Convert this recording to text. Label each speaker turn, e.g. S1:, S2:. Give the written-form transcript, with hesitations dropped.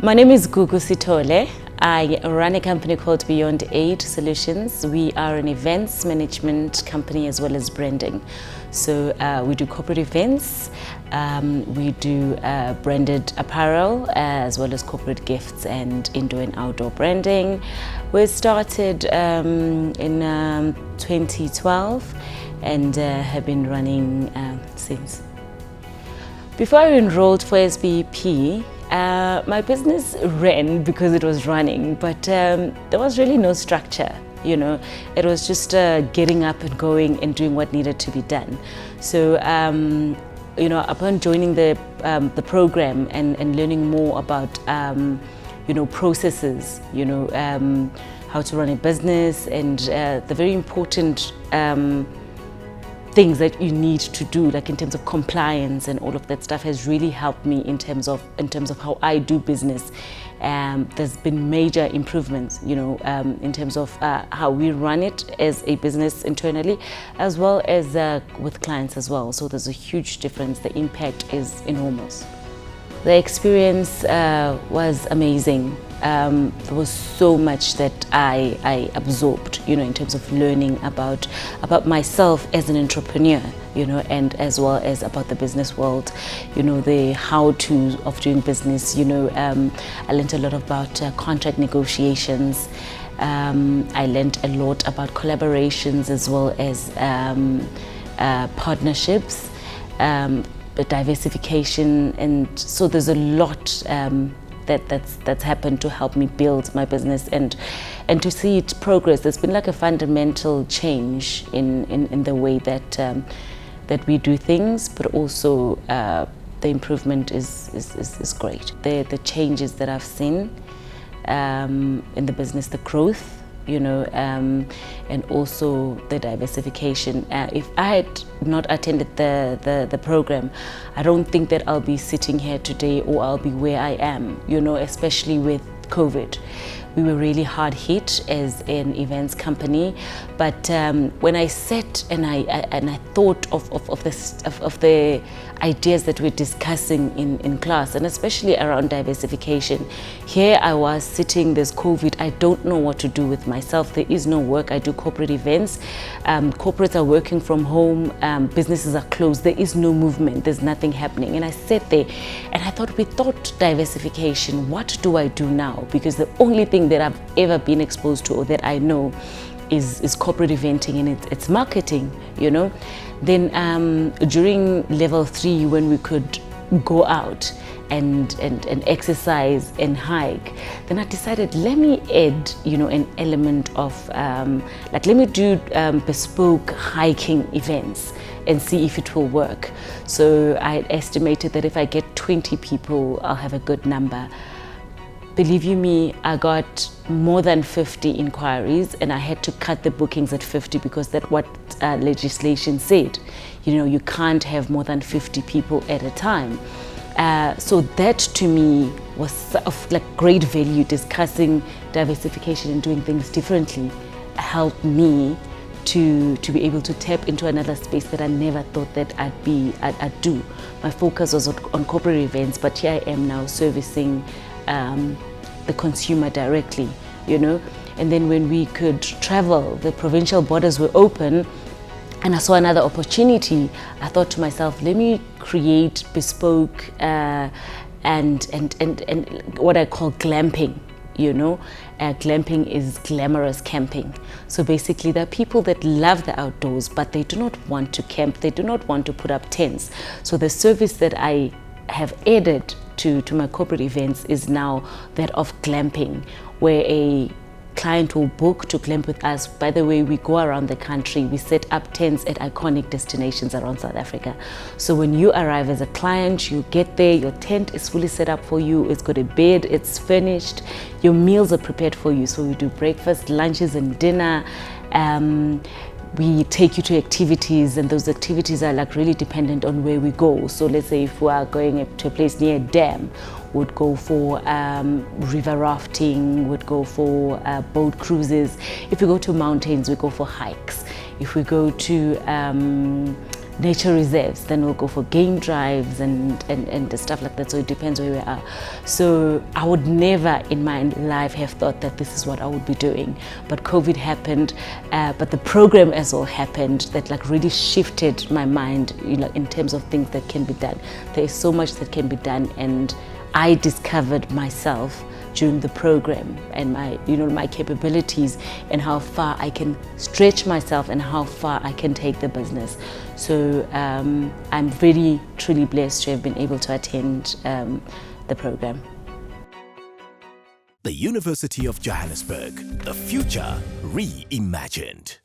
S1: My name is Gugu Sithole. I run a company called Beyond Aid Solutions. We are an events management company as well as branding. So we do corporate events, we do branded apparel as well as corporate gifts and indoor and outdoor branding. We started in 2012 and have been running since. Before I enrolled for SBP, my business ran because it was running, but there was really no structure. You know, it was just getting up and going and doing what needed to be done. So, you know, upon joining the program and learning more about, you know, processes, you know, how to run a business and the very important things that you need to do, like in terms of compliance and all of that stuff, has really helped me in terms of how I do business. There's been major improvements, you know, in terms of how we run it as a business internally, as well as with clients as well. So there's a huge difference. The impact is enormous. The experience was amazing. There was so much that I absorbed, you know, in terms of learning about myself as an entrepreneur, you know, and as well as about the business world, you know, the how-to of doing business. You know, I learned a lot about contract negotiations. I learned a lot about collaborations as well as partnerships. Diversification, and so there's a lot that's happened to help me build my business and to see it progress. There's been like a fundamental change in the way that we do things, but also the improvement is great. The changes that I've seen in the business, the growth, you know, and also the diversification. If I had not attended the program, I don't think that I'll be sitting here today or I'll be where I am, you know, especially with COVID. We were really hard hit as an events company, but when I sat and I thought of the ideas that we're discussing in class, and especially around diversification, here I was sitting, there's COVID, I don't know what to do with myself. There is no work. I do corporate events. Corporates are working from home. Businesses are closed. There is no movement. There's nothing happening. And I sat there and I thought, without diversification, what do I do now? Because the only thing that I've ever been exposed to or that I know is corporate eventing and it's marketing, you know. Then during level 3, when we could go out and exercise and hike, then I decided, let me add, you know, an element of like, let me do bespoke hiking events and see if it will work. So I estimated that if I get 20 people, I'll have a good number. Believe you me, I got more than 50 inquiries and I had to cut the bookings at 50 because that's what legislation said. You know, you can't have more than 50 people at a time. So that to me was of like great value. Discussing diversification and doing things differently helped me to be able to tap into another space that I never thought that I'd do. My focus was on corporate events, but here I am now servicing the consumer directly, you know. And then when we could travel, the provincial borders were open, and I saw another opportunity. I thought to myself, let me create bespoke and what I call glamping, you know. Glamping is glamorous camping. So basically, there are people that love the outdoors, but they do not want to camp. They do not want to put up tents. So the service that I have added to my corporate events is now that of glamping, where a client will book to glamp with us. By the way, we go around the country, we set up tents at iconic destinations around South Africa. So when you arrive as a client, you get there, your tent is fully set up for you, it's got a bed, it's furnished, your meals are prepared for you. So we do breakfast, lunches and dinner. We take you to activities, and those activities are like really dependent on where we go. So let's say if we are going to a place near a dam, would go for river rafting, would go for boat cruises. If we go to mountains, we go for hikes. If we go to nature reserves, then we'll go for game drives and stuff like that. So it depends where we are. So I would never in my life have thought that this is what I would be doing. But COVID happened, but the program as well happened that like really shifted my mind, you know, in terms of things that can be done. There is so much that can be done, and I discovered myself during the program and my capabilities and how far I can stretch myself and how far I can take the business. So I'm very truly blessed to have been able to attend the program.
S2: The University of Johannesburg, the future reimagined.